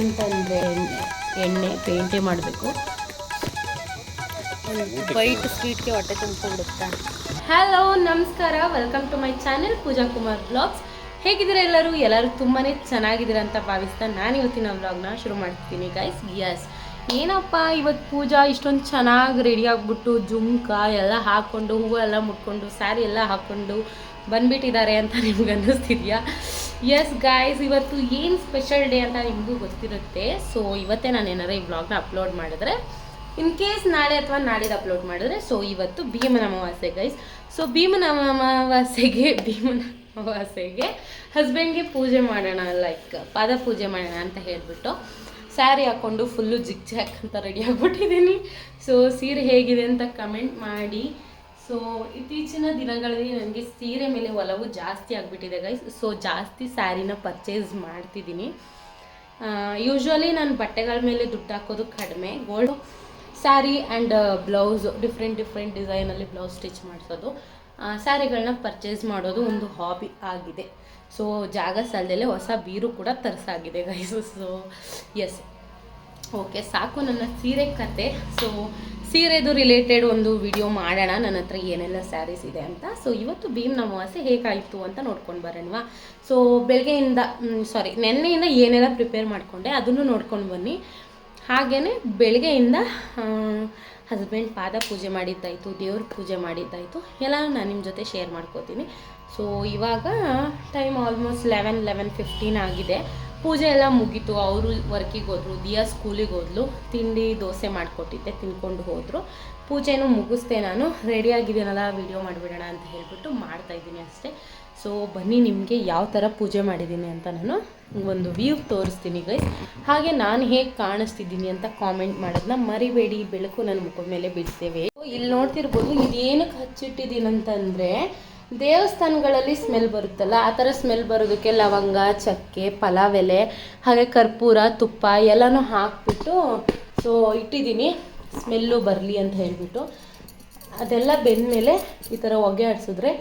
ಏನಂತಂದರೆ ಎಣ್ಣೆ ಪೇಂಟೇ ಮಾಡಬೇಕು. ವೈಟ್ ಸ್ವೀಟ್ಗೆ ಹೊಟ್ಟೆ ತುಂಬಿಕೊಂಡ್ಬಿಡುತ್ತಾ. ಹಲೋ ನಮಸ್ಕಾರ, welcome to my channel Pooja Kumar blogs. ಹೇಗಿದ್ದೀರಾ ಎಲ್ಲರೂ ತುಂಬಾ ಚೆನ್ನಾಗಿದ್ದೀರಾ ಅಂತ ಭಾವಿಸ್ತಾ ನಾನು ಇವತ್ತಿನ ವ್ಲಾಗ್ನ ಶುರು ಮಾಡ್ತೀನಿ ಗೈಸ್. ಯಸ್, ಏನಪ್ಪ ಇವತ್ತು ಪೂಜಾ ಇಷ್ಟೊಂದು ಚೆನ್ನಾಗಿ ರೆಡಿ ಆಗಿಬಿಟ್ಟು ಜುಮ್ಕ ಎಲ್ಲ ಹಾಕ್ಕೊಂಡು ಹೂವು ಎಲ್ಲ ಮುಟ್ಕೊಂಡು ಸ್ಯಾರಿ ಎಲ್ಲ ಹಾಕ್ಕೊಂಡು ಬಂದುಬಿಟ್ಟಿದ್ದಾರೆ ಅಂತ ನಿಮ್ಗೆ ಅನ್ನಿಸ್ತಿದೆಯಾ? ಎಸ್ ಗಾಯ್ಸ್, ಇವತ್ತು ಏನು ಸ್ಪೆಷಲ್ ಡೇ ಅಂತ ನಿಮಗೂ ಗೊತ್ತಿರುತ್ತೆ. ಸೊ ಇವತ್ತೇ ನಾನು ಏನಾರ ಈ ವ್ಲಾಗ್ನ ಅಪ್ಲೋಡ್ ಮಾಡಿದ್ರೆ, ಇನ್ ಕೇಸ್ ನಾಳೆ ಅಥವಾ ನಾಡಿದ್ದು ಅಪ್ಲೋಡ್ ಮಾಡಿದ್ರೆ, ಸೊ ಇವತ್ತು ಭೀಮನ ಅಮಾವಾಸ್ಯೆ ಗೈಸ್. ಸೊ ಭೀಮನ ಅಮಾವಾಸ್ಯೆಗೆ ಹಸ್ಬೆಂಡ್ಗೆ ಪೂಜೆ ಮಾಡೋಣ, ಲೈಕ್ ಪಾದ ಪೂಜೆ ಮಾಡೋಣ ಅಂತ ಹೇಳಿಬಿಟ್ಟು ಸ್ಯಾರಿ ಹಾಕ್ಕೊಂಡು ಫುಲ್ಲು ಜಿಗ್ ಜಾಕ್ ಅಂತ ರೆಡಿ ಆಗಿಬಿಟ್ಟಿದ್ದೀನಿ. ಸೊ ಸೀರೆ ಹೇಗಿದೆ ಅಂತ ಕಮೆಂಟ್ ಮಾಡಿ. ಸೊ ಇತ್ತೀಚಿನ ದಿನಗಳಲ್ಲಿ ನನಗೆ ಸೀರೆ ಮೇಲೆ ಒಲವು ಜಾಸ್ತಿ ಆಗಿಬಿಟ್ಟಿದೆ ಗೈಸ್. ಸೊ ಜಾಸ್ತಿ ಸ್ಯಾರಿನ ಪರ್ಚೇಸ್ ಮಾಡ್ತಿದ್ದೀನಿ. ಯೂಶ್ವಲಿ ನಾನು ಬಟ್ಟೆಗಳ ಮೇಲೆ ದುಡ್ಡು ಹಾಕೋದು ಕಡಿಮೆ. Gold sari and blouse different ಡಿಸೈನಲ್ಲಿ ಬ್ಲೌಸ್ ಸ್ಟಿಚ್ ಮಾಡಿಸೋದು, ಸ್ಯಾರಿಗಳನ್ನ ಪರ್ಚೇಸ್ ಮಾಡೋದು ಒಂದು ಹಾಬಿ ಆಗಿದೆ. ಸೊ ಜಾಗ ಸಾಲದಲ್ಲೇ ಹೊಸ ಬೀರು ಕೂಡ ತರಿಸಾಗಿದೆ ಗೈಸು. ಸೊ ಎಸ್, ಓಕೆ ಸಾಕು ನನ್ನ ಸೀರೆ ಕತೆ. ಸೊ ಸೀರೆದು ರಿಲೇಟೆಡ್ ಒಂದು ವಿಡಿಯೋ ಮಾಡೋಣ, ನನ್ನ ಹತ್ರ ಏನೆಲ್ಲ ಸ್ಯಾರೀಸ್ ಇದೆ ಅಂತ. ಸೊ ಇವತ್ತು ಭೀಮನ ಅಮಾವಾಸ್ಯೆ ಹೇಗಾಯಿತು ಅಂತ ನೋಡ್ಕೊಂಡು ಬರೋಣವಾ. ಸೊ ನೆನ್ನೆಯಿಂದ ಏನೆಲ್ಲ ಪ್ರಿಪೇರ್ ಮಾಡಿಕೊಂಡೆ ಅದನ್ನು ನೋಡ್ಕೊಂಡು ಬನ್ನಿ. ಹಾಗೆಯೇ ಬೆಳಗ್ಗೆಯಿಂದ ಹಸ್ಬೆಂಡ್ ಪಾದ ಪೂಜೆ ಮಾಡಿದ್ದಾಯಿತು, ದೇವ್ರ ಪೂಜೆ ಮಾಡಿದ್ದಾಯಿತು, ಎಲ್ಲ ನಾನು ನಿಮ್ಮ ಜೊತೆ ಶೇರ್ ಮಾಡ್ಕೋತೀನಿ. ಸೊ ಇವಾಗ ಟೈಮ್ ಆಲ್ಮೋಸ್ಟ್ 11:15 ಆಗಿದೆ. ಪೂಜೆ ಎಲ್ಲ ಮುಗೀತು. ಅವರು ವರ್ಕಿಗೆ ಹೋದರು, ದಿಯಾ ಸ್ಕೂಲಿಗೆ ಹೋದ್ಲು. ತಿಂಡಿ ದೋಸೆ ಮಾಡಿಕೊಟ್ಟಿದ್ದೆ, ತಿನ್ಕೊಂಡು ಹೋದರು. ಪೂಜೆನೂ ಮುಗಿಸ್ದೆ. ನಾನು ರೆಡಿಯಾಗಿದ್ದೀನಲ್ಲ ವಿಡಿಯೋ ಮಾಡಿಬಿಡೋಣ ಅಂತ ಹೇಳಿಬಿಟ್ಟು ಮಾಡ್ತಾಯಿದ್ದೀನಿ ಅಷ್ಟೇ. ಸೊ ಬನ್ನಿ, ನಿಮಗೆ ಯಾವ ಥರ ಪೂಜೆ ಮಾಡಿದ್ದೀನಿ ಅಂತ ನಾನು ಒಂದು ವ್ಯೂ ತೋರಿಸ್ತೀನಿ ಗೈಸ್. ಹಾಗೆ ನಾನು ಹೇಗೆ ಕಾಣಿಸ್ತಿದ್ದೀನಿ ಅಂತ ಕಾಮೆಂಟ್ ಮಾಡೋದನ್ನ ಮರಿಬೇಡಿ. ಬೆಳಕು ನನ್ನ ಮುಖದ ಮೇಲೆ ಬಿಡ್ತೇವೆ. ಇಲ್ಲಿ ನೋಡ್ತಿರ್ಬೋದು, ಇದೇನಕ್ಕೆ ಹಚ್ಚಿಟ್ಟಿದ್ದೀನಿ ಅಂತಂದರೆ, ದೇವಸ್ಥಾನಗಳಲ್ಲಿ ಸ್ಮೆಲ್ ಬರುತ್ತಲ್ಲ, ಆ ಥರ ಸ್ಮೆಲ್ ಬರೋದಕ್ಕೆ ಲವಂಗ, ಚಕ್ಕೆ, ಪಲಾವ್ ಎಲೆ, ಹಾಗೆ ಕರ್ಪೂರ, ತುಪ್ಪ ಎಲ್ಲನೂ ಹಾಕ್ಬಿಟ್ಟು ಸೊ ಇಟ್ಟಿದ್ದೀನಿ, ಸ್ಮೆಲ್ಲು ಬರಲಿ ಅಂತ ಹೇಳಿಬಿಟ್ಟು. ಅದೆಲ್ಲ ಬೆಂದಮೇಲೆ ಈ ಥರ ಹೊಗೆ ಆಡಿಸಿದ್ರೆ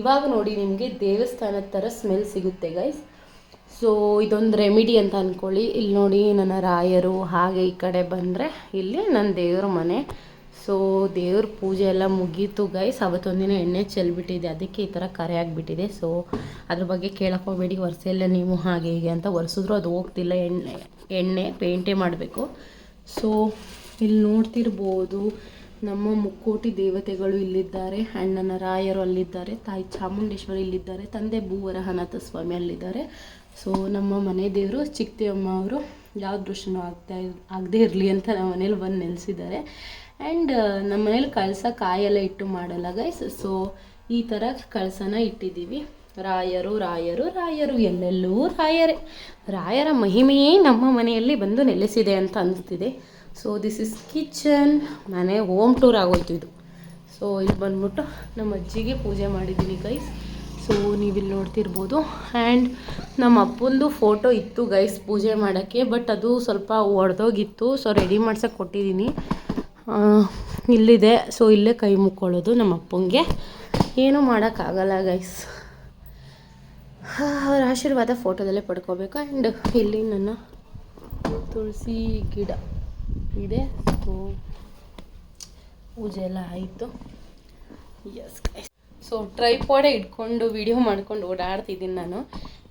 ಇವಾಗ ನೋಡಿ ನಿಮಗೆ ದೇವಸ್ಥಾನದ ಥರ ಸ್ಮೆಲ್ ಸಿಗುತ್ತೆ ಗೈಸ್. ಸೊ ಇದೊಂದು ರೆಮಿಡಿ ಅಂತ ಅಂದ್ಕೊಳ್ಳಿ. ಇಲ್ಲಿ ನೋಡಿ ನನ್ನ ರಾಯರು, ಹಾಗೆ ಈ ಕಡೆ ಬಂದರೆ ಇಲ್ಲಿ ನನ್ನ ದೇವ್ರ ಮನೆ. ಸೊ ದೇವ್ರ ಪೂಜೆ ಎಲ್ಲ ಮುಗೀತು ಗೈಸ್. ಅವತ್ತೊಂದಿನ ಎಣ್ಣೆ ಚೆಲ್ಬಿಟ್ಟಿದೆ, ಅದಕ್ಕೆ ಈ ಥರ ಕರೆ ಆಗಿಬಿಟ್ಟಿದೆ. ಸೊ ಅದ್ರ ಬಗ್ಗೆ ಕೇಳಕ್ಕೆ ಹೋಗಬೇಡಿ, ಒರೆಸೆಲ್ಲ ನೀವು ಹಾಗೆ ಹೀಗೆ ಅಂತ ಒರೆಸಿದ್ರು ಅದು ಹೋಗ್ತಿಲ್ಲ. ಎಣ್ಣೆ ಪೇಂಟೇ ಮಾಡಬೇಕು. ಸೊ ಇಲ್ಲಿ ನೋಡ್ತಿರ್ಬೋದು, ನಮ್ಮ ಮುಕ್ಕೋಟಿ ದೇವತೆಗಳು ಇಲ್ಲಿದ್ದಾರೆ, ಆ್ಯಂಡ್ ನನ್ನ ರಾಯರು ಅಲ್ಲಿದ್ದಾರೆ, ತಾಯಿ ಚಾಮುಂಡೇಶ್ವರಿ ಇಲ್ಲಿದ್ದಾರೆ, ತಂದೆ ಭೂವರಹನಾಥ ಸ್ವಾಮಿ ಅಲ್ಲಿದ್ದಾರೆ. ಸೊ ನಮ್ಮ ಮನೆ ದೇವರು ಚಿಕ್ಕದೇವಮ್ಮ ಅವರು ಯಾವ ದೃಶ್ಯನೂ ಆಗದೇ ಇರಲಿ ಅಂತ ನಮ್ಮ ಮನೇಲಿ ಬಂದು ನೆಲೆಸಿದ್ದಾರೆ. ಆ್ಯಂಡ್ ನಮ್ಮ ಮನೇಲಿ ಕಳಸ ಕಾಯೆಲ್ಲ ಇಟ್ಟು ಮಾಡಲ್ಲ ಗೈಸ್. ಸೊ ಈ ಥರ ಕಳಸನ ಇಟ್ಟಿದ್ದೀವಿ. ರಾಯರು ಎಲ್ಲೆಲ್ಲೂ ರಾಯರ ಮಹಿಮೆಯೇ ನಮ್ಮ ಮನೆಯಲ್ಲಿ ಬಂದು ನೆಲೆಸಿದೆ ಅಂತ ಅನಿಸ್ತಿದೆ. So this is kitchen. ಮನೆ ಹೋಮ್ ಟೂರ್ ಆಗೋಯ್ತು ಇದು. ಸೊ ಇಲ್ಲಿ ಬಂದ್ಬಿಟ್ಟು ನಮ್ಮ ಅಜ್ಜಿಗೆ ಪೂಜೆ ಮಾಡಿದ್ದೀನಿ ಗೈಸ್. ಸೊ ನೀವಿಲ್ಲಿ ನೋಡ್ತಿರ್ಬೋದು. ಆ್ಯಂಡ್ ನಮ್ಮ ಅಪ್ಪಂದು ಫೋಟೋ ಇತ್ತು ಗೈಸ್ ಪೂಜೆ ಮಾಡೋಕ್ಕೆ, ಬಟ್ ಅದು ಸ್ವಲ್ಪ ಒಡೆದೋಗಿತ್ತು. ಸೊ ರೆಡಿ ಮಾಡ್ಸೋಕ್ಕೆ ಕೊಟ್ಟಿದ್ದೀನಿ, ಇಲ್ಲಿದೆ. ಸೊ ಇಲ್ಲೇ ಕೈ ಮುಕ್ಕೊಳ್ಳೋದು ನಮ್ಮ ಅಪ್ಪಂಗೆ, ಏನೂ ಮಾಡೋಕ್ಕಾಗಲ್ಲ ಗೈಸ್. ಅವ್ರ ಆಶೀರ್ವಾದ ಫೋಟೋದಲ್ಲೇ ಪಡ್ಕೋಬೇಕು. ಆ್ಯಂಡ್ ಇಲ್ಲಿ ನನ್ನ ತುಳಸಿ ಗಿಡ ಇದೆ. ಸೊ ಪೂಜೆ ಎಲ್ಲ ಆಯಿತು. ಎಸ್ ಗೈಸ್, ಸೊ ಟ್ರೈಪಾಡೇ ಇಟ್ಕೊಂಡು ವಿಡಿಯೋ ಮಾಡ್ಕೊಂಡು ಓಡಾಡ್ತಿದ್ದೀನಿ ನಾನು.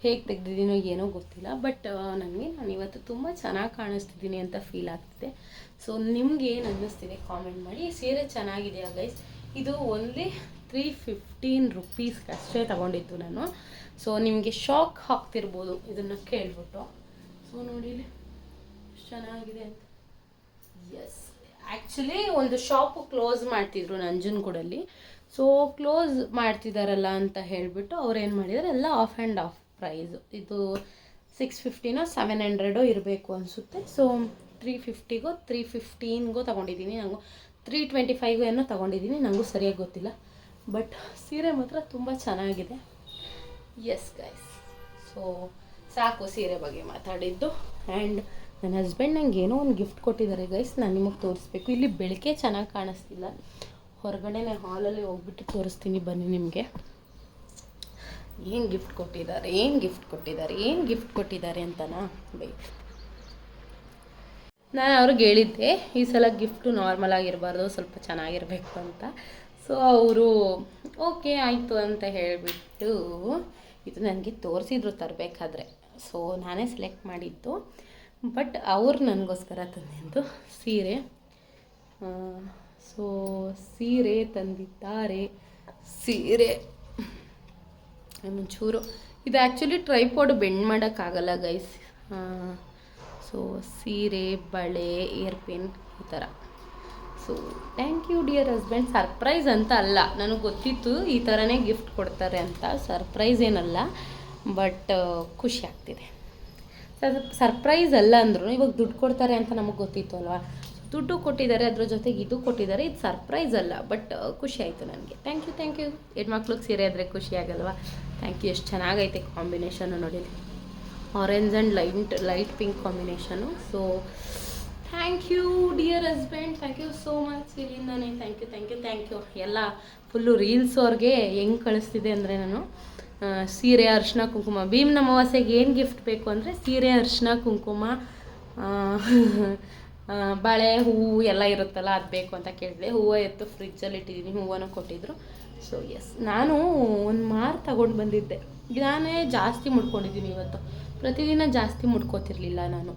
ಹೇಗೆ ತೆಗ್ದಿದ್ದೀನೋ ಏನೋ ಗೊತ್ತಿಲ್ಲ, ಬಟ್ ನಾನು ಇವತ್ತು ತುಂಬ ಚೆನ್ನಾಗಿ ಕಾಣಿಸ್ತಿದ್ದೀನಿ ಅಂತ ಫೀಲ್ ಆಗ್ತಿದೆ. ಸೊ ನಿಮ್ಗೆ ಏನು ಅನ್ನಿಸ್ತಿದೆ ಕಾಮೆಂಟ್ ಮಾಡಿ. ಸೀರೆ ಚೆನ್ನಾಗಿದೆಯಾ ಗೈಸ್? ಇದು ಓನ್ಲಿ 315 ರುಪೀಸ್ಗೆ ಅಷ್ಟೇ ತೊಗೊಂಡಿದ್ದು ನಾನು. ಸೊ ನಿಮಗೆ ಶಾಕ್ ಹಾಕ್ತಿರ್ಬೋದು ಇದನ್ನು ಕೇಳ್ಬಿಟ್ಟು. ಸೊ ನೋಡಿ ಚೆನ್ನಾಗಿದೆ ಅಂತ. ಎಸ್, ಆ್ಯಕ್ಚುಲಿ ಒಂದು ಶಾಪು ಕ್ಲೋಸ್ ಮಾಡ್ತಿದ್ರು ನಂಜನಗೂಡಲ್ಲಿ. ಸೊ ಕ್ಲೋಸ್ ಮಾಡ್ತಿದ್ದಾರಲ್ಲ ಅಂತ ಹೇಳಿಬಿಟ್ಟು ಅವ್ರು ಏನು ಮಾಡಿದ್ದಾರೆ, ಎಲ್ಲ ಆಫ್ ಆ್ಯಂಡ್ ಆಫ್ ಪ್ರೈಸು. ಇದು 650ನೋ 700 ಇರಬೇಕು ಅನಿಸುತ್ತೆ. ಸೊ 350ಗೋ 315ಗೋ ತೊಗೊಂಡಿದ್ದೀನಿ. ನನಗೂ 325 ಏನೋ ತೊಗೊಂಡಿದ್ದೀನಿ, ನನಗೂ ಸರಿಯಾಗಿ ಗೊತ್ತಿಲ್ಲ. ಬಟ್ ಸೀರೆ ಮಾತ್ರ ತುಂಬ ಚೆನ್ನಾಗಿದೆ. ಎಸ್ ಗೈಸ್, ಸೊ ಸಾಕು ಸೀರೆ ಬಗ್ಗೆ ಮಾತಾಡಿದ್ದು. ಆ್ಯಂಡ್ ನನ್ನ ಹಸ್ಬೆಂಡ್ ನಂಗೆ ಏನೋ ಒಂದು ಗಿಫ್ಟ್ ಕೊಟ್ಟಿದ್ದಾರೆ ಗೈಸ್, ನಾನು ನಿಮಗೆ ತೋರಿಸ್ಬೇಕು. ಇಲ್ಲಿ ಬೆಳಕೆ ಚೆನ್ನಾಗಿ ಕಾಣಿಸ್ತಿಲ್ಲ, ಹೊರಗಡೆ ಹಾಲಲ್ಲಿ ಹೋಗ್ಬಿಟ್ಟು ತೋರಿಸ್ತೀನಿ ಬನ್ನಿ ನಿಮಗೆ. ಏನು ಗಿಫ್ಟ್ ಕೊಟ್ಟಿದ್ದಾರೆ ಅಂತನಾ ಬೈ. ನಾನು ಅವ್ರಿಗೆ ಹೇಳಿದ್ದೆ ಈ ಸಲ ಗಿಫ್ಟು ನಾರ್ಮಲ್ ಆಗಿರಬಾರ್ದು, ಸ್ವಲ್ಪ ಚೆನ್ನಾಗಿರಬೇಕು ಅಂತ. ಸೊ ಅವರು ಓಕೆ ಆಯಿತು ಅಂತ ಹೇಳಿಬಿಟ್ಟು ಇದು ನನಗೆ ತೋರಿಸಿದ್ರು ತರಬೇಕಾದ್ರೆ. ಸೊ ನಾನೇ ಸೆಲೆಕ್ಟ್ ಮಾಡಿದ್ದು, ಬಟ್ ಅವ್ರು ನನಗೋಸ್ಕರ ತಂದಿದ್ದು ಸೀರೆ. ಸೊ ಸೀರೆ ತಂದಿದ್ದಾರೆ. ಸೀರೆ ಒಂಚೂರು ಇದು ಆ್ಯಕ್ಚುಲಿ ಟ್ರೈಪಾಡ್ ಬೆಂಡ್ ಮಾಡೋಕ್ಕಾಗಲ್ಲ ಗೈಸ್. ಸೊ ಸೀರೆ, ಬಳೆ, ಏರ್ ಪಿನ್ ಈ ಥರ. So thank you dear husband. Surprise ಅಂತ ಅಲ್ಲ, ನನಗೆ ಗೊತ್ತಿತ್ತು ಈ ಥರನೇ ಗಿಫ್ಟ್ ಕೊಡ್ತಾರೆ ಅಂತ. ಸರ್ಪ್ರೈಸ್ ಏನಲ್ಲ, ಬಟ್ ಖುಷಿ ಆಗ್ತಿದೆ. ಸರ್ಪ್ರೈಸ್ ಅಲ್ಲ ಅಂದರೂ ಇವಾಗ ದುಡ್ಡು ಕೊಡ್ತಾರೆ ಅಂತ ನಮಗೆ ಗೊತ್ತಿತ್ತು ಅಲ್ವಾ. ದುಡ್ಡು ಕೊಟ್ಟಿದ್ದಾರೆ, ಅದ್ರ ಜೊತೆಗೆ ಇದು ಕೊಟ್ಟಿದ್ದಾರೆ. ಇದು ಸರ್ಪ್ರೈಸ್ ಅಲ್ಲ, ಬಟ್ ಖುಷಿ ಆಯಿತು ನನಗೆ. Thank you. ಹೆಣ್ಮಕ್ಳಿಗೆ ಸೀರೆ ಆದರೆ ಖುಷಿ ಆಗಲ್ವಾ. Thank you. ಎಷ್ಟು ಚೆನ್ನಾಗೈತೆ ಕಾಂಬಿನೇಷನ್ನು ನೋಡಿ, orange and light pink combination. So thank you dear husband, thank you so much. ಇಲ್ಲಿಂದಾನೆ ಥ್ಯಾಂಕ್ ಯು ಎಲ್ಲ ಫುಲ್ಲು ರೀಲ್ಸ್ ಅವ್ರಿಗೆ ಹೆಂಗೆ ಕಳಿಸ್ತಿದೆ ಅಂದರೆ ನಾನು ಸೀರೆ, ಅರಿಶಿನ, ಕುಂಕುಮ. ಭೀಮ್ ಅಮಾವಾಸ್ಯೆಗೆ ಏನು ಗಿಫ್ಟ್ ಬೇಕು ಅಂದರೆ ಸೀರೆ, ಅರಿಶಿನ, ಕುಂಕುಮ, ಬಳೆ, ಹೂವು ಎಲ್ಲ ಇರುತ್ತಲ್ಲ ಅದು ಬೇಕು ಅಂತ ಕೇಳಿದೆ. ಹೂವು ಎತ್ತು ಫ್ರಿಜ್ಜಲ್ಲಿ ಇಟ್ಟಿದ್ದೀನಿ, ಹೂವನ್ನು ಕೊಟ್ಟಿದ್ದರು. ಸೊ ಎಸ್, ನಾನು ಒಂದು ಮಾರು ತಗೊಂಡು ಬಂದಿದ್ದೆ. ನಾನೇ ಜಾಸ್ತಿ ಮುಡ್ಕೊಂಡಿದ್ದೀನಿ ಇವತ್ತು. ಪ್ರತಿದಿನ ಜಾಸ್ತಿ ಮುಡ್ಕೋತಿರ್ಲಿಲ್ಲ ನಾನು.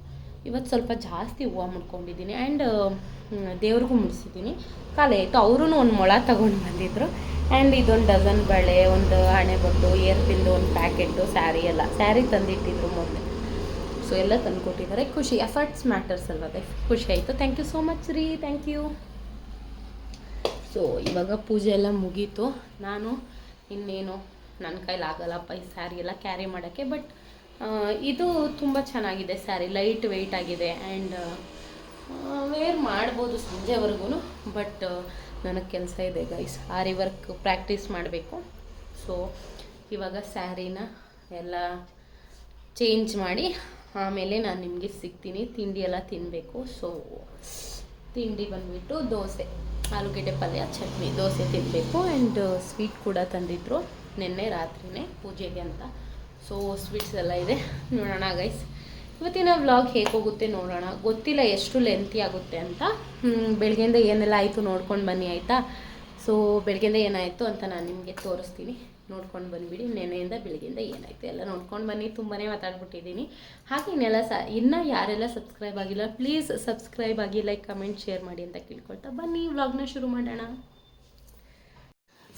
ಇವತ್ತು ಸ್ವಲ್ಪ ಜಾಸ್ತಿ ಹೂವು ಮುಡ್ಕೊಂಡಿದ್ದೀನಿ. ಆ್ಯಂಡ್ ದೇವ್ರಿಗೂ ಮುಡಿಸಿದ್ದೀನಿ. ಖಾಲಿ ಆಯಿತು. ಅವರೂ ಒಂದು ಮೊಳ ತಗೊಂಡು ಬಂದಿದ್ದರು. ಆ್ಯಂಡ್ ಇದೊಂದು ಡಜನ್ ಬಳೆ, ಒಂದು ಹಣೆಬೊಟ್ಟು, ಏರ್ ಪಿಂದು ಒಂದು ಪ್ಯಾಕೆಟು, ಸ್ಯಾರಿ ತಂದಿಟ್ಟಿದ್ರು ಮೊದಲು. ಸೊ ಎಲ್ಲ ತಂದು ಕೊಟ್ಟಿದ್ದಾರೆ. ಖುಷಿ, ಎಫರ್ಟ್ಸ್ ಮ್ಯಾಟರ್ಸ್ ಅಲ್ವಾ ಗೈಸ್. ಖುಷಿ ಆಯಿತು. ಥ್ಯಾಂಕ್ ಯು ಸೋ ಮಚ್ ರೀ, ಥ್ಯಾಂಕ್ ಯು. ಸೊ ಇವಾಗ ಪೂಜೆ ಎಲ್ಲ ಮುಗೀತು. ನಾನು ಇನ್ನೇನು ನನ್ನ ಕೈಲಾಗಲ್ಲಪ್ಪ ಈ ಸ್ಯಾರಿ ಎಲ್ಲ ಕ್ಯಾರಿ ಮಾಡೋಕ್ಕೆ. ಬಟ್ ಇದು ತುಂಬ ಚೆನ್ನಾಗಿದೆ ಸ್ಯಾರಿ, ಲೈಟ್ ವೆಯ್ಟ್ ಆಗಿದೆ. ಆ್ಯಂಡ್ ವೇರ್ ಮಾಡ್ಬೋದು ಸಂಜೆವರೆಗೂ. ಬಟ್ ನನಗೆ ಕೆಲಸ ಇದೆ ಗೈಸ್, ಆರಿ ವರ್ಕ್ ಪ್ರಾಕ್ಟೀಸ್ ಮಾಡಬೇಕು. ಸೊ ಇವಾಗ ಸ್ಯಾರಿನ ಎಲ್ಲ ಚೇಂಜ್ ಮಾಡಿ ಆಮೇಲೆ ನಾನು ನಿಮಗೆ ಸಿಗ್ತೀನಿ. ತಿಂಡಿ ಎಲ್ಲ ತಿನ್ನಬೇಕು. ಸೊ ತಿಂಡಿ ಬಂದುಬಿಟ್ಟು ದೋಸೆ, ಆಲೂಗೆಡ್ಡೆ ಪಲ್ಯ, ಚಟ್ನಿ, ದೋಸೆ ತಿನ್ನಬೇಕು. ಆ್ಯಂಡ್ ಸ್ವೀಟ್ ಕೂಡ ತಂದಿದ್ದರು ನಿನ್ನೆ ರಾತ್ರಿನೇ ಪೂಜೆಗೆ ಅಂತ. ಸೊ ಸ್ವೀಟ್ಸ್ ಎಲ್ಲ ಇದೆ. ನೋಡೋಣ ಗೈಸ್, ಇವತ್ತಿನ ವ್ಲಾಗ್ ಹೇಗೆ ಹೋಗುತ್ತೆ ನೋಡೋಣ. ಗೊತ್ತಿಲ್ಲ ಎಷ್ಟು ಲೆಂತಿ ಆಗುತ್ತೆ ಅಂತ. ಬೆಳಗ್ಗೆಯಿಂದ ಏನೆಲ್ಲ ಆಯಿತು ನೋಡ್ಕೊಂಡು ಬನ್ನಿ ಆಯಿತಾ. ಸೊ ಬೆಳಗ್ಗೆಯಿಂದ ಏನಾಯಿತು ಅಂತ ನಾನು ನಿಮಗೆ ತೋರಿಸ್ತೀನಿ, ನೋಡ್ಕೊಂಡು ಬಂದುಬಿಡಿ. ನೆನೆಯಿಂದ ಬೆಳಗ್ಗೆಯಿಂದ ಏನಾಯಿತು ಎಲ್ಲ ನೋಡ್ಕೊಂಡು ಬನ್ನಿ. ತುಂಬಾ ಮಾತಾಡ್ಬಿಟ್ಟಿದ್ದೀನಿ. ಹಾಗೆ ಇನ್ನೂ ಯಾರೆಲ್ಲ ಸಬ್ಸ್ಕ್ರೈಬ್ ಆಗಿಲ್ಲ ಪ್ಲೀಸ್ ಸಬ್ಸ್ಕ್ರೈಬ್ ಆಗಿ, ಲೈಕ್, ಕಮೆಂಟ್, ಶೇರ್ ಮಾಡಿ ಅಂತ ಕೇಳ್ಕೊಳ್ತಾ ಬನ್ನಿ ವ್ಲಾಗ್ನ ಶುರು ಮಾಡೋಣ.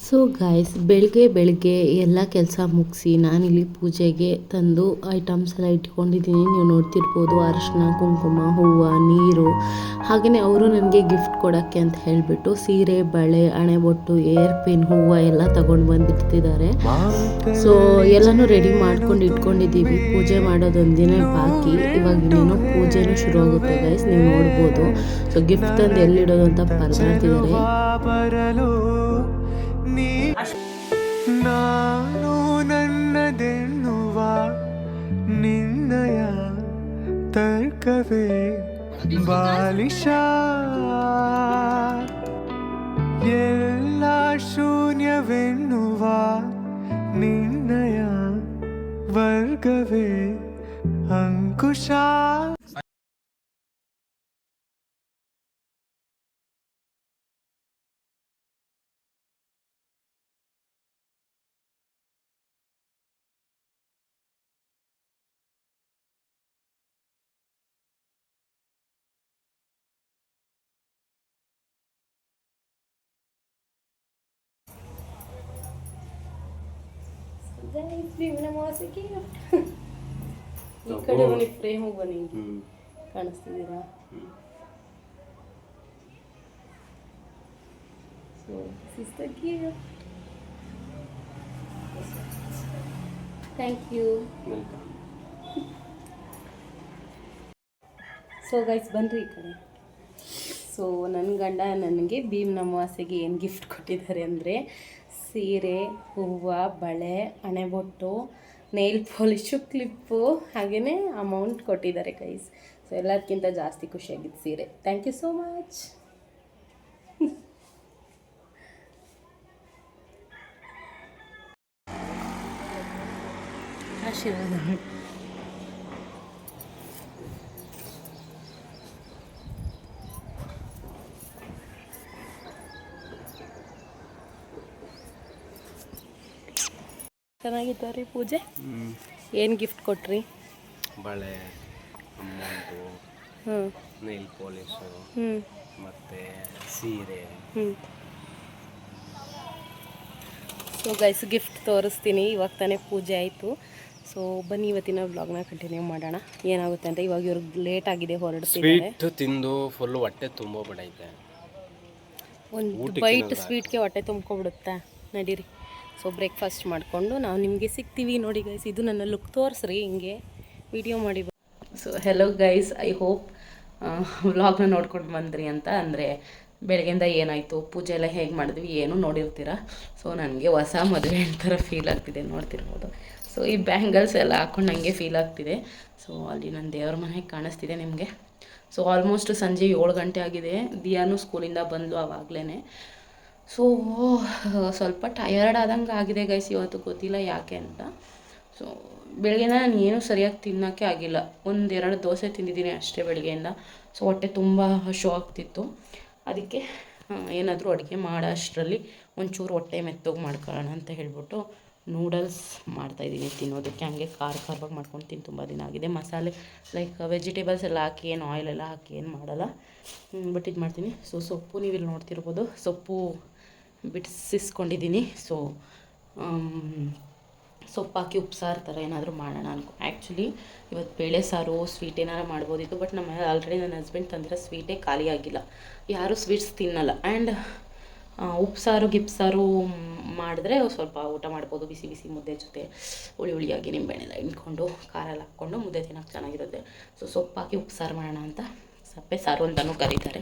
ಸೊ ಗಾಯ್ಸ್, ಬೆಳಗ್ಗೆ ಎಲ್ಲ ಕೆಲಸ ಮುಗಿಸಿ ನಾನಿಲ್ಲಿ ಪೂಜೆಗೆ ತಂದು ಐಟಮ್ಸ್ ಎಲ್ಲ ಇಟ್ಕೊಂಡಿದ್ದೀನಿ. ನೀವು ನೋಡ್ತಿರ್ಬೋದು, ಅರಿಶಿನ, ಕುಂಕುಮ, ಹೂವು, ನೀರು. ಹಾಗೆಯೇ ಅವರು ನನಗೆ ಗಿಫ್ಟ್ ಕೊಡೋಕ್ಕೆ ಅಂತ ಹೇಳಿಬಿಟ್ಟು ಸೀರೆ, ಬಳೆ, ಹಣೆಬೊಟ್ಟು, ಏರ್ ಪಿನ್, ಹೂವು ಎಲ್ಲ ತಗೊಂಡು ಬಂದಿರ್ತಿದ್ದಾರೆ. ಸೊ ಎಲ್ಲನೂ ರೆಡಿ ಮಾಡ್ಕೊಂಡು ಇಟ್ಕೊಂಡಿದ್ದೀವಿ. ಪೂಜೆ ಮಾಡೋದೊಂದಿನ ಬಾಕಿ. ಇವಾಗ ಇನ್ನೇನು ಪೂಜೆನೂ ಶುರು ಆಗುತ್ತೆ ಗೈಸ್, ನೀವು ನೋಡ್ಬೋದು. ಸೊ ಗಿಫ್ಟ್ ತಂದು ಎಲ್ಲಿಡೋದು ಅಂತ ಪರದಾಡ್ತಿದ್ದಾರೆ. ನಾನು ನನ್ನದೆನ್ನುವ ನಿನ್ನಯ ತರ್ಕವೇ ಬಾಲಿಶ, ಎಲ್ಲ ಶೂನ್ಯವೆನ್ನುವ ನಿನ್ನಯ ವರ್ಗವೇ ಅಂಕುಶ. ಅಮಾವಾಸ್ಯೆಗೆ ಈ ಕಡೆ ಬನ್ನಿ, ಫ್ರೇಮ್ ಬನ್ನಿ, ಕಾಣಿಸ್ತಿದ್ದೀರಾ? ಸೊ ಸಿಸ್ಟರ್ಗೆ ಥ್ಯಾಂಕ್ ಯು. ಸೊ ಗೈಸ್ ಬನ್ನಿರಿ ಈ ಕಡೆ. ಸೊ ನನ್ನ ಗಂಡ ನನಗೆ ಭೀಮ್ ಅಮಾವಾಸ್ಯೆಗೆ ಏನು ಗಿಫ್ಟ್ ಕೊಟ್ಟಿದ್ದಾರೆ ಅಂದರೆ ಸೀರೆ, ಹೂವು, ಬಳೆ, ಹಣೆಬೊಟ್ಟು, ನೇಲ್ ಪಾಲಿಶು, ಕ್ಲಿಪ್ಪು, ಹಾಗೆಯೇ ಅಮೌಂಟ್ ಕೊಟ್ಟಿದ್ದಾರೆ ಗೈಸ್. ಸೊ ಎಲ್ಲದಕ್ಕಿಂತ ಜಾಸ್ತಿ ಖುಷಿಯಾಗಿತ್ತು ಸೀರೆ. Thank you so much. ಆಶೀರ್ವಾದ. ಚೆನ್ನಾಗಿತ್ತು ರೀ ಪೂಜೆ. ಏನು ಗಿಫ್ಟ್ ಕೊಟ್ರಿ? ಬಳೆ, ಅಮೌಂಟು, ಹ್ಞೂ ನೈಲ್ ಪಾಲಿಶು, ಹ್ಞೂ ಮತ್ತು ಸೀರೆ. ಹ್ಞೂ. ಸೊ ಗೈಸ್ ಗಿಫ್ಟ್ ತೋರಿಸ್ತೀನಿ. ಇವಾಗ ತಾನೇ ಪೂಜೆ ಆಯಿತು. ಸೊ ಬನ್ನಿ ಇವತ್ತಿನ ವ್ಲಾಗ್ನ ಕಂಟಿನ್ಯೂ ಮಾಡೋಣ ಏನಾಗುತ್ತೆ ಅಂತ. ಇವಾಗ ಇವ್ರಿಗೆ ಲೇಟ್ ಆಗಿದೆ, ಹೊರಡ್ತಿದ್ದಾರೆ. ಸ್ವೀಟ್ ತಿಂದು ಫುಲ್ಲು ಹೊಟ್ಟೆ ತುಂಬೋಗ್ಬಿಟ್ಟೈತೆ. ಒಂದು ಬೈಟ್ ಸ್ವೀಟ್ಗೆ ಹೊಟ್ಟೆ ತುಂಬ್ಕೊಬಿಡುತ್ತಾ. ನಡೀರಿ. ಸೊ ಬ್ರೇಕ್ಫಾಸ್ಟ್ ಮಾಡಿಕೊಂಡು ನಾವು ನಿಮಗೆ ಸಿಗ್ತೀವಿ. ನೋಡಿ ಗೈಸ್, ಇದು ನನ್ನ ಲುಕ್ ತೋರಿಸ್ರಿ, ಹಿಂಗೆ ವಿಡಿಯೋ ಮಾಡಿ. So hello guys, I hope ವ್ಲಾಗ್ನ ನೋಡ್ಕೊಂಡು ಬಂದ್ರಿ ಅಂತ. ಅಂದರೆ ಬೆಳಗ್ಗೆಯಿಂದ ಏನಾಯಿತು, ಪೂಜೆ ಎಲ್ಲ ಹೇಗೆ ಮಾಡಿದ್ವಿ ಏನೂ ನೋಡಿರ್ತೀರ. ಸೊ ನನಗೆ ಹೊಸ ಮದುವೆ ಥರ ಫೀಲ್ ಆಗ್ತಿದೆ, ನೋಡ್ತಿರ್ಬೋದು. ಸೊ ಈ ಬ್ಯಾಂಗಲ್ಸ್ ಎಲ್ಲ ಹಾಕ್ಕೊಂಡು ನನಗೆ ಫೀಲ್ ಆಗ್ತಿದೆ. ಸೊ ಅಲ್ಲಿ ನನ್ನ ದೇವ್ರ ಮನೆಗೆ ಕಾಣಿಸ್ತಿದೆ ನಿಮಗೆ. ಸೊ ಆಲ್ಮೋಸ್ಟ್ ಸಂಜೆ 7 ಗಂಟೆ ಆಗಿದೆ. ದಿಯಾನು ಸ್ಕೂಲಿಂದ ಬಂದು ಆವಾಗಲೇ. ಸೊ ಸ್ವಲ್ಪ ಟಯರ್ಡ್ ಆದಂಗೆ ಆಗಿದೆ ಗೈಸ್ ಇವತ್ತು, ಗೊತ್ತಿಲ್ಲ ಯಾಕೆ ಅಂತ. ಸೊ ಬೆಳಗ್ಗೆನ ನಾನು ಏನೂ ಸರಿಯಾಗಿ ತಿನ್ನೋಕ್ಕೆ ಆಗಿಲ್ಲ. 1-2 ದೋಸೆ ತಿಂದಿದ್ದೀನಿ ಅಷ್ಟೇ ಬೆಳಗ್ಗೆಯಿಂದ. ಸೊ ಹೊಟ್ಟೆ ತುಂಬ ಹಶು ಆಗ್ತಿತ್ತು. ಅದಕ್ಕೆ ಏನಾದರೂ ಅಡುಗೆ ಮಾಡೋ ಅಷ್ಟರಲ್ಲಿ ಒಂಚೂರು ಹೊಟ್ಟೆ ಮೆತ್ತಗೆ ಮಾಡ್ಕೊಳ್ಳೋಣ ಅಂತ ಹೇಳ್ಬಿಟ್ಟು ನೂಡಲ್ಸ್ ಮಾಡ್ತಾಯಿದ್ದೀನಿ ತಿನ್ನೋದಕ್ಕೆ. ಹಂಗೆ ಖಾರವಾಗಿ ಮಾಡ್ಕೊಂಡು ತಿಂದು ತುಂಬ ದಿನ ಆಗಿದೆ. ಮಸಾಲೆ ಲೈಕ್ ವೆಜಿಟೇಬಲ್ಸ್ ಎಲ್ಲ ಹಾಕಿ, ಏನು ಆಯಿಲ್ ಎಲ್ಲ ಹಾಕಿ ಏನು ಮಾಡಲ್ಲ, ಬಟ್ ಇದು ಮಾಡ್ತೀನಿ. ಸೊ ಸೊಪ್ಪು ನೀವು ಇಲ್ಲಿ ನೋಡ್ತಿರ್ಬೋದು, ಸೊಪ್ಪು ಬಿಡಿಸಿಸ್ಕೊಂಡಿದ್ದೀನಿ. ಸೊ ಸೊಪ್ಪು ಹಾಕಿ ಉಪ್ಸಾರು ಥರ ಏನಾದರೂ ಮಾಡೋಣ ಅನ್ಕೊ. ಆ್ಯಕ್ಚುಲಿ ಇವತ್ತು ಬೇಳೆ ಸಾರು ಸ್ವೀಟ್ ಏನಾರು ಮಾಡ್ಬೋದಿತ್ತು, ಬಟ್ ನಮ್ಮ ಆಲ್ರೆಡಿ ನನ್ನ ಹಸ್ಬೆಂಡ್ ತಂದಿರೋ ಸ್ವೀಟೇ ಖಾಲಿ ಆಗಿಲ್ಲ. ಯಾರೂ ಸ್ವೀಟ್ಸ್ ತಿನ್ನಲ್ಲ. ಆ್ಯಂಡ್ ಉಪ್ಸಾರು ಗಿಪ್ಸಾರು ಮಾಡಿದ್ರೆ ಸ್ವಲ್ಪ ಊಟ ಮಾಡ್ಬೋದು, ಬಿಸಿ ಬಿಸಿ ಮುದ್ದೆ ಜೊತೆ ಹುಳಿಯಾಗಿ ನಿಂಬೆಹಣ್ಣೆಲ್ಲ ಹಿಂಡ್ಕೊಂಡು ಖಾರ ಎಲ್ಲ ಹಾಕ್ಕೊಂಡು ಮುದ್ದೆ ತಿನ್ನೋಕ್ಕೆ ಚೆನ್ನಾಗಿರುತ್ತೆ. ಸೊ ಸೊಪ್ಪು ಹಾಕಿ ಉಪ್ಸಾರು ಮಾಡೋಣ ಅಂತ. ಸಪ್ಪೆ ಸಾರು ಅಂತಲೂ ಕರೀತಾರೆ,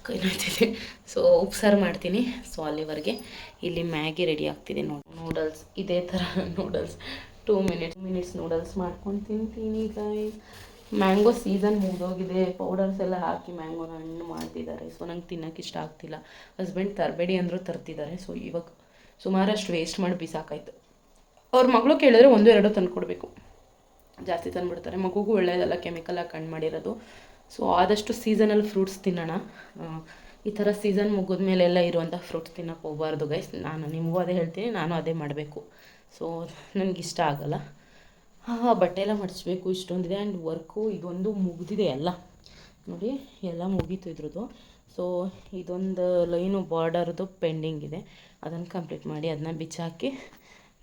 ಕೈ ನೋಯ್ತಿದೆ. ಸೊ ಉಪ್ಸಾರು ಮಾಡ್ತೀನಿ. ಸೊ ಅಲ್ಲಿವರೆಗೆ ಇಲ್ಲಿ ಮ್ಯಾಗಿ ರೆಡಿ ಆಗ್ತಿದೆ. ನೂಡಲ್ಸ್ ಇದೇ ಥರ ನೂಡಲ್ಸ್ 2 ಮಿನಿಟ್ಸ್ ನೂಡಲ್ಸ್ ಮಾಡ್ಕೊಂಡು ತಿಂತೀನಿ ಗೈಸ್. ಮ್ಯಾಂಗೋ ಸೀಸನ್ ಮುಗಿದೋಗಿದೆ. ಪೌಡರ್ಸ್ ಎಲ್ಲ ಹಾಕಿ ಮ್ಯಾಂಗೋನ ಹಣ್ಣು ಮಾಡ್ತಿದ್ದಾರೆ. ಸೊ ನಂಗೆ ತಿನ್ನೋಕೆ ಇಷ್ಟ ಆಗ್ತಿಲ್ಲ. ಹಸ್ಬೆಂಡ್ ತರಬೇಡಿ ಅಂದರೂ ತರ್ತಿದ್ದಾರೆ. ಸೊ ಇವಾಗ ಸುಮಾರಷ್ಟು ವೇಸ್ಟ್ ಮಾಡಿ ಬಿಸಾಕಾಯ್ತು. ಅವ್ರ ಮಗಳು ಕೇಳಿದ್ರೆ 1-2 ತಂದು ಕೊಡಬೇಕು, ಜಾಸ್ತಿ ತಂದುಬಿಡ್ತಾರೆ. ಮಗುಗೂ ಒಳ್ಳೆಯದಲ್ಲ, ಕೆಮಿಕಲ್ ಹಾಕಿ ಹಣ್ಣು ಮಾಡಿರೋದು. ಸೊ ಆದಷ್ಟು ಸೀಸನಲ್ ಫ್ರೂಟ್ಸ್ ತಿನ್ನೋಣ. ಈ ಥರ ಸೀಸನ್ ಮುಗಿದ್ಮೇಲೆಲ್ಲ ಇರುವಂಥ ಫ್ರೂಟ್ಸ್ ತಿನ್ನೋಕೆ ಹೋಗಬಾರ್ದು ಗೈಸ್. ನಾನು ನಿಮಗೂ ಅದೇ ಹೇಳ್ತೀನಿ, ನಾನು ಅದೇ ಮಾಡಬೇಕು. ಸೊ ನನಗಿಷ್ಟ ಆಗಲ್ಲ. ಬಟ್ಟೆ ಎಲ್ಲ ಮಡಿಸ್ಬೇಕು, ಇಷ್ಟೊಂದಿದೆ. ಆ್ಯಂಡ್ ವರ್ಕು ಇದೊಂದು ಮುಗಿದಿದೆ ಎಲ್ಲ. ನೋಡಿ ಎಲ್ಲ ಮುಗೀತು ಇದ್ರದ್ದು. ಸೊ ಇದೊಂದು ಲೈನು ಬಾರ್ಡರ್ದು ಪೆಂಡಿಂಗ್ ಇದೆ, ಅದನ್ನು ಕಂಪ್ಲೀಟ್ ಮಾಡಿ ಅದನ್ನ ಬಿಚ್ಚಾಕಿ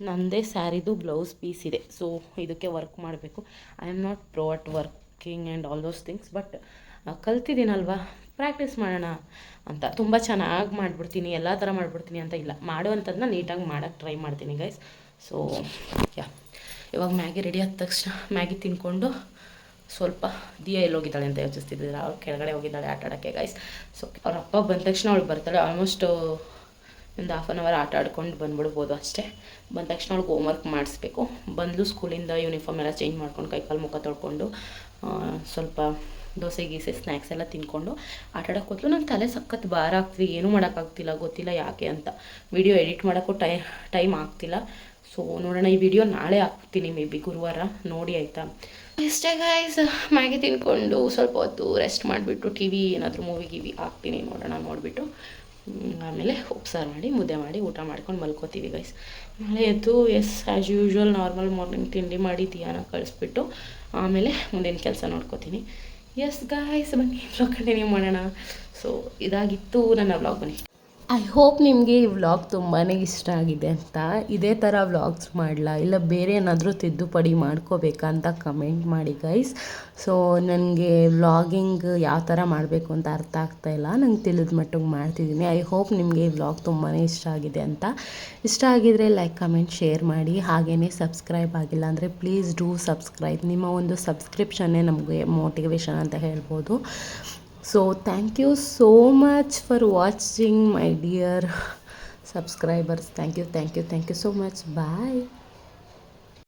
ನನ್ನದೇ ಸ್ಯಾರಿದು ಬ್ಲೌಸ್ ಪೀಸ್ ಇದೆ. ಸೊ ಇದಕ್ಕೆ ವರ್ಕ್ ಮಾಡಬೇಕು. I am not pro at working and all those things, but ಕಲ್ತಿದ್ದೀನಲ್ವ, ಪ್ರಾಕ್ಟೀಸ್ ಮಾಡೋಣ ಅಂತ. ತುಂಬ ಚೆನ್ನಾಗಿ ಮಾಡಿಬಿಡ್ತೀನಿ, ಎಲ್ಲ ಥರ ಮಾಡಿಬಿಡ್ತೀನಿ ಅಂತ ಇಲ್ಲ, ಮಾಡುವಂಥದ್ದನ್ನ ನೀಟಾಗಿ ಮಾಡೋಕ್ಕೆ ಟ್ರೈ ಮಾಡ್ತೀನಿ ಗೈಸ್. ಸೊ ಇವಾಗ ಮ್ಯಾಗಿ ರೆಡಿ ಆದ ತಕ್ಷಣ ಮ್ಯಾಗಿ ತಿನ್ಕೊಂಡು ಸ್ವಲ್ಪ ದಿಯಾ ಎಲ್ಲೋಗಿದ್ದಾಳೆ ಅಂತ ಯೋಚಿಸ್ತಿದ್ದಿಲ್ಲ. ಅವ್ಳು ಕೆಳಗಡೆ ಹೋಗಿದ್ದಾಳೆ ಆಟ ಆಡೋಕ್ಕೆ ಗೈಸ್. ಸೊ ಅವ್ರ ಅಪ್ಪ ಬಂದ ತಕ್ಷಣ ಅವಳು ಬರ್ತಾಳೆ. ಆಲ್ಮೋಸ್ಟ್ ಒಂದು 1/2 ಅವರ್ ಆಟ ಆಡ್ಕೊಂಡು ಬಂದ್ಬಿಡ್ಬೋದು ಅಷ್ಟೇ. ಬಂದ ತಕ್ಷಣ ಅವ್ಳಿಗೆ ಹೋಮ್ವರ್ಕ್ ಮಾಡಿಸ್ಬೇಕು. ಬಂದು ಸ್ಕೂಲಿಂದ ಯೂನಿಫಾರ್ಮ್ ಎಲ್ಲ ಚೇಂಜ್ ಮಾಡ್ಕೊಂಡು ಕೈಕಾಲು ಮುಖ ತೊಳ್ಕೊಂಡು ಸ್ವಲ್ಪ ದೋಸೆ ಗೀಸೆ ಸ್ನ್ಯಾಕ್ಸ್ ಎಲ್ಲ ತಿನ್ಕೊಂಡು ಆಟ ಆಡೋಕ್ಕೆ ಹೋದ್ಲು. ನಂಗೆ ತಲೆ ಸಖತ್ ಭಾರ ಆಗ್ತಿದೆ, ಏನೂ ಮಾಡೋಕ್ಕಾಗ್ತಿಲ್ಲ, ಗೊತ್ತಿಲ್ಲ ಯಾಕೆ ಅಂತ. ವಿಡಿಯೋ ಎಡಿಟ್ ಮಾಡೋಕ್ಕೂ ಟೈಮ್ ಆಗ್ತಿಲ್ಲ. ಸೊ ನೋಡೋಣ, ಈ ವಿಡಿಯೋ ನಾಳೆ ಹಾಕ್ತೀನಿ, ಮೇ ಬಿ ಗುರುವಾರ, ನೋಡಿ ಆಯಿತಾ. ಇಷ್ಟೇ ಗೈಸ್, ಮ್ಯಾಗಿ ತಿನ್ಕೊಂಡು ಸ್ವಲ್ಪ ಹೊತ್ತು ರೆಸ್ಟ್ ಮಾಡಿಬಿಟ್ಟು ಟಿ ವಿ ಏನಾದರೂ ಮೂವಿ ಹಾಕ್ತೀನಿ, ನೋಡೋಣ. ನೋಡಿಬಿಟ್ಟು ಆಮೇಲೆ ಉಪ್ಸಾರು ಮಾಡಿ ಮುದ್ದೆ ಮಾಡಿ ಊಟ ಮಾಡ್ಕೊಂಡು ಮಲ್ಕೋತೀವಿ ಗೈಸ್. ನಾಳೆ ಎದ್ದು ಆ್ಯಸ್ ಯೂಶ್ವಲ್ ನಾರ್ಮಲ್ ಮಾರ್ನಿಂಗ್ ತಿಂಡಿ ಮಾಡಿ ದಿಯಾನ ಕಳಿಸ್ಬಿಟ್ಟು ಆಮೇಲೆ ಮುಂದಿನ ಕೆಲಸ ನೋಡ್ಕೋತೀನಿ. ಗೈಸ್, ಬನ್ನಿ ವ್ಲಾಗ್ ಕಂಟಿನ್ಯೂ ಮಾಡೋಣ. ಸೊ ಇದಾಗಿತ್ತು ನನ್ನ ವ್ಲಾಗ್. ಬನ್ನಿ. ಐ ಹೋಪ್ ನಿಮಗೆ ಈ ವ್ಲಾಗ್ ತುಂಬಾ ಇಷ್ಟ ಆಗಿದೆ ಅಂತ. ಇದೇ ಥರ ವ್ಲಾಗ್ಸ್ ಮಾಡಲಾ ಇಲ್ಲ ಬೇರೆ ಏನಾದರೂ ತಿದ್ದುಪಡಿ ಮಾಡ್ಕೋಬೇಕಾ ಅಂತ ಕಮೆಂಟ್ ಮಾಡಿ ಗೈಸ್. ಸೊ ನನಗೆ ವ್ಲಾಗಿಂಗ್ ಯಾವ ಥರ ಮಾಡಬೇಕು ಅಂತ ಅರ್ಥ ಆಗ್ತಾಯಿಲ್ಲ, ನಂಗೆ ತಿಳಿದ ಮಟ್ಟಿಗೆ ಮಾಡ್ತಿದ್ದೀನಿ. ಐ ಹೋಪ್ ನಿಮಗೆ ಈ ವ್ಲಾಗ್ ತುಂಬಾ ಇಷ್ಟ ಆಗಿದೆ ಅಂತ. ಇಷ್ಟ ಆಗಿದರೆ ಲೈಕ್, ಕಮೆಂಟ್, ಶೇರ್ ಮಾಡಿ. ಹಾಗೆಯೇ ಸಬ್ಸ್ಕ್ರೈಬ್ ಆಗಿಲ್ಲ ಅಂದರೆ ಪ್ಲೀಸ್ ಡೂ ಸಬ್ಸ್ಕ್ರೈಬ್. ನಿಮ್ಮ ಒಂದು ಸಬ್ಸ್ಕ್ರಿಪ್ಷನ್ನೇ ನಮಗೆ ಮೋಟಿವೇಶನ್ ಅಂತ ಹೇಳ್ಬೋದು. So thank you so much for watching, my dear subscribers. Thank you so much. Bye.